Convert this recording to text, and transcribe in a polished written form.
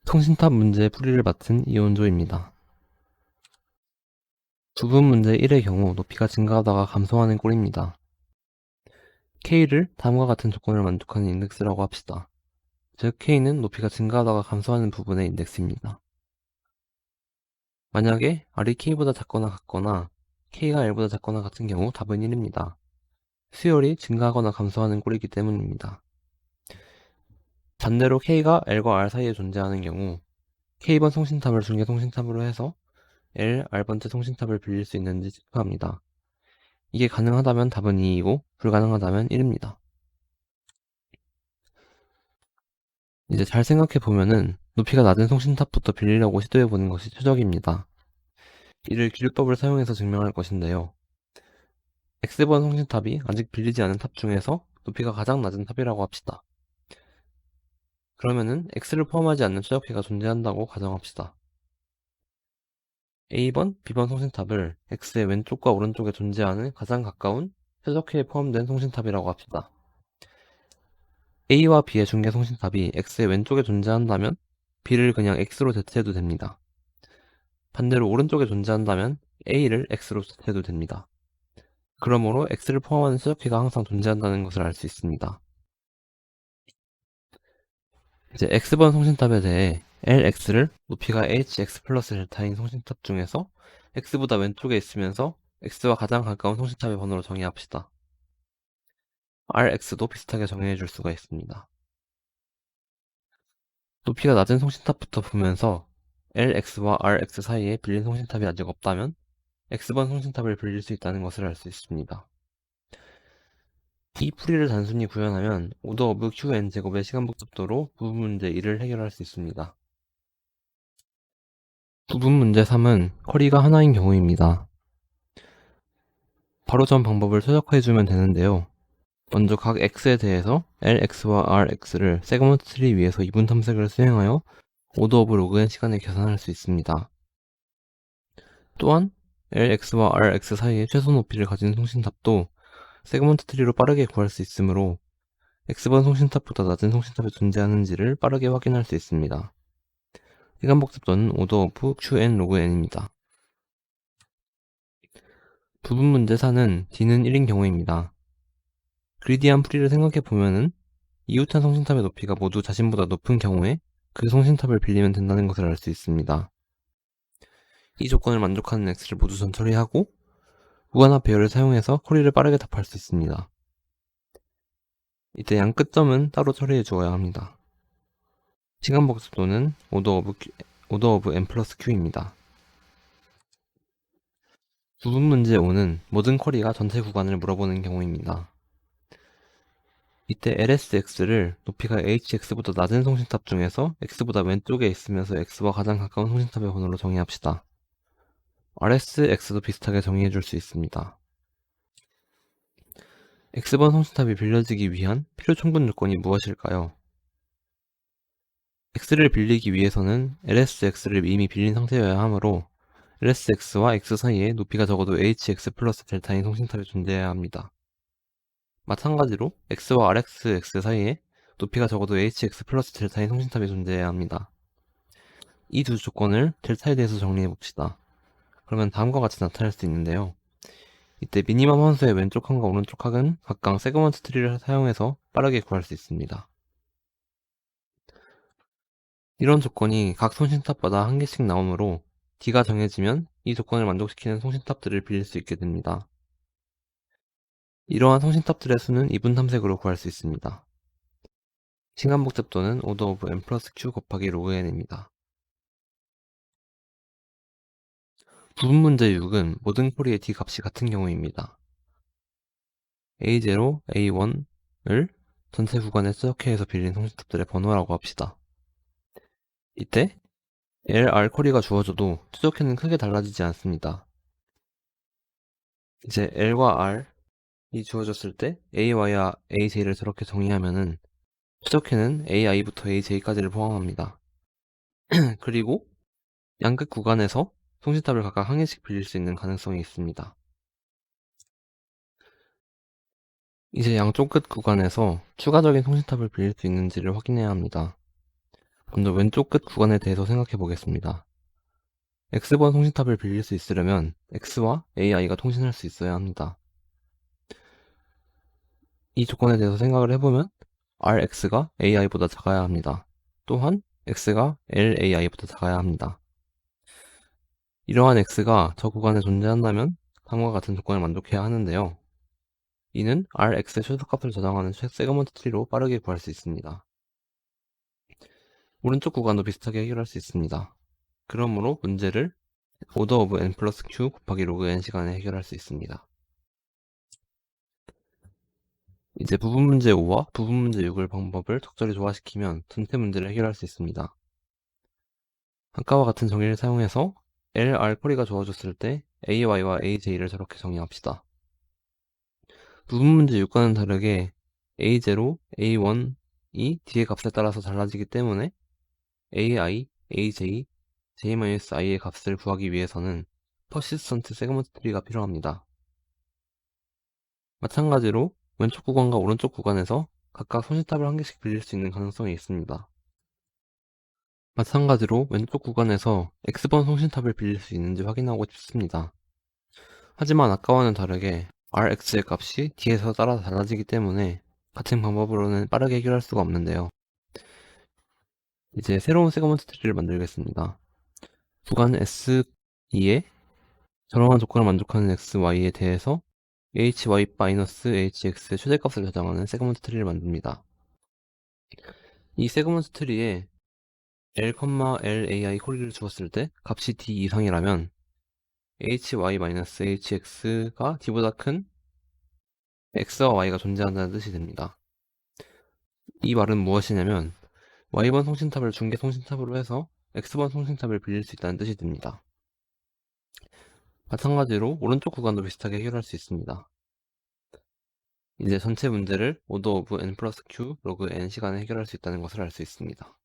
통신탑 문제 풀이를 맡은 이온조입니다. 부분 문제 1의 경우 높이가 증가하다가 감소하는 꼴입니다. K를 다음과 같은 조건을 만족하는 인덱스라고 합시다. 즉 K는 높이가 증가하다가 감소하는 부분의 인덱스입니다. 만약에 R이 K보다 작거나 같거나 K가 L보다 작거나 같은 경우 답은 1입니다. 수열이 증가하거나 감소하는 꼴이기 때문입니다. 반대로 K가 L과 R 사이에 존재하는 경우 K번 송신탑을 중계 송신탑으로 해서 L, R번째 송신탑을 빌릴 수 있는지 체크합니다. 이게 가능하다면 답은 2이고 불가능하다면 1입니다. 이제 잘 생각해 보면은 높이가 낮은 송신탑부터 빌리려고 시도해 보는 것이 최적입니다. 이를 기류법을 사용해서 증명할 것인데요. X번 송신탑이 아직 빌리지 않은 탑 중에서 높이가 가장 낮은 탑이라고 합시다. 그러면은 X를 포함하지 않는 최적해가 존재한다고 가정합시다. A번, B번 송신탑을 X의 왼쪽과 오른쪽에 존재하는 가장 가까운 최적해에 포함된 송신탑이라고 합시다. A와 B의 중계 송신탑이 X의 왼쪽에 존재한다면 B를 그냥 X로 대체해도 됩니다. 반대로 오른쪽에 존재한다면 A를 X로 대체해도 됩니다. 그러므로 X를 포함하는 최적해가 항상 존재한다는 것을 알 수 있습니다. 이제 X번 송신탑에 대해 LX를 높이가 HX 플러스 델타인 송신탑 중에서 X보다 왼쪽에 있으면서 X와 가장 가까운 송신탑의 번호로 정의합시다. RX도 비슷하게 정의해 줄 수가 있습니다. 높이가 낮은 송신탑부터 보면서 LX와 RX 사이에 빌린 송신탑이 아직 없다면 X번 송신탑을 빌릴 수 있다는 것을 알 수 있습니다. 이 풀이를 단순히 구현하면 오더 오브 qn 제곱의 시간복잡도로 부분 문제 1을 해결할 수 있습니다. 부분 문제 3은 커리가 하나인 경우입니다. 바로 전 방법을 최적화해주면 되는데요. 먼저 각 x에 대해서 lx와 rx를 세그먼트 트리 위에서 이분 탐색을 수행하여 오더 오브 로그 n 시간에 계산할 수 있습니다. 또한 lx와 rx 사이의 최소 높이를 가진 송신탑도 세그먼트 트리로 빠르게 구할 수 있으므로 x번 송신탑보다 낮은 송신탑이 존재하는지를 빠르게 확인할 수 있습니다. 시간복잡도는 오더 오브 qn 로그 n입니다. 부분 문제 4는 d는 1인 경우입니다. 그리디한 풀이를 생각해보면은 이웃한 송신탑의 높이가 모두 자신보다 높은 경우에 그 송신탑을 빌리면 된다는 것을 알 수 있습니다. 이 조건을 만족하는 x를 모두 전 처리하고 무한합 배열을 사용해서 커리를 빠르게 답할 수 있습니다. 이때 양 끝점은 따로 처리해 주어야 합니다. 시간복잡도는 오더 오브 n 플러스 q입니다. 부분 문제 5는 모든 쿼리가 전체 구간을 물어보는 경우입니다. 이때 LSX를 높이가 HX보다 낮은 송신탑 중에서 X보다 왼쪽에 있으면서 X와 가장 가까운 송신탑의 번호로 정의합시다. RSX도 비슷하게 정의해 줄 수 있습니다. X번 송신탑이 빌려지기 위한 필요 충분 조건이 무엇일까요? X를 빌리기 위해서는 LSX를 이미 빌린 상태여야 하므로 LSX와 X 사이에 높이가 적어도 HX 플러스 델타인 송신탑이 존재해야 합니다. 마찬가지로 X와 RXX 사이에 높이가 적어도 HX 플러스 델타인 송신탑이 존재해야 합니다. 이 두 조건을 델타에 대해서 정리해 봅시다. 그러면 다음과 같이 나타날 수 있는데요. 이때 미니멈 함수의 왼쪽 항과 오른쪽 항은 각각 세그먼트 트리를 사용해서 빠르게 구할 수 있습니다. 이런 조건이 각 송신탑마다 한 개씩 나오므로 D가 정해지면 이 조건을 만족시키는 송신탑들을 빌릴 수 있게 됩니다. 이러한 송신탑들의 수는 이분 탐색으로 구할 수 있습니다. 시간복잡도는 오더 오브 n 플러스 q 곱하기 로그 n입니다. 부분 문제 6은 모든 쿼리의 D 값이 같은 경우입니다. A0, A1을 전체 구간의 최적해에서 빌린 송신탑들의 번호라고 합시다. 이때 LR 쿼리가 주어져도 최적해는 크게 달라지지 않습니다. 이제 L과 R이 주어졌을 때 AY와 AJ를 저렇게 정의하면은 최적해는 AI부터 AJ까지를 포함합니다. 그리고 양끝 구간에서 송신탑을 각각 한 개씩 빌릴 수 있는 가능성이 있습니다. 이제 양쪽 끝 구간에서 추가적인 송신탑을 빌릴 수 있는지를 확인해야 합니다. 먼저 왼쪽 끝 구간에 대해서 생각해 보겠습니다. X번 통신탑을 빌릴 수 있으려면 X와 AI가 통신할 수 있어야 합니다. 이 조건에 대해서 생각을 해보면 RX가 AI보다 작아야 합니다. 또한 X가 LAI보다 작아야 합니다. 이러한 X가 저 구간에 존재한다면 다음과 같은 조건을 만족해야 하는데요. 이는 RX의 최소값을 저장하는 세그먼트 트리로 빠르게 구할 수 있습니다. 오른쪽 구간도 비슷하게 해결할 수 있습니다. 그러므로 문제를 order of n 플러스 q 곱하기 log n 시간에 해결할 수 있습니다. 이제 부분 문제 5와 부분 문제 6을 방법을 적절히 조화시키면 전체 문제를 해결할 수 있습니다. 아까와 같은 정의를 사용해서 LR 커리가 주어졌을 때 AY와 AJ를 저렇게 정의합시다. 부분 문제 6과는 다르게 A0, A1이 뒤의 값에 따라서 달라지기 때문에 AI, AJ, J-i의 값을 구하기 위해서는 퍼시스턴트 세그먼트 트리가 필요합니다. 마찬가지로 왼쪽 구간과 오른쪽 구간에서 각각 손시탑을 한 개씩 빌릴 수 있는 가능성이 있습니다. 마찬가지로 왼쪽 구간에서 X번 송신탑을 빌릴 수 있는지 확인하고 싶습니다. 하지만 아까와는 다르게 RX의 값이 D에서 따라 달라지기 때문에 같은 방법으로는 빠르게 해결할 수가 없는데요. 이제 새로운 세그먼트 트리를 만들겠습니다. 구간 S2에 저러한 조건을 만족하는 XY에 대해서 HY-HX의 최대값을 저장하는 세그먼트 트리를 만듭니다. 이 세그먼트 트리에 L, LAI 코리를 주었을 때 값이 D 이상이라면 HY-HX가 D보다 큰 X와 Y가 존재한다는 뜻이 됩니다. 이 말은 무엇이냐면 Y번 송신탑을 중개 송신탑으로 해서 X번 송신탑을 빌릴 수 있다는 뜻이 됩니다. 마찬가지로 오른쪽 구간도 비슷하게 해결할 수 있습니다. 이제 전체 문제를 order of n 플러스 q log n 시간에 해결할 수 있다는 것을 알 수 있습니다.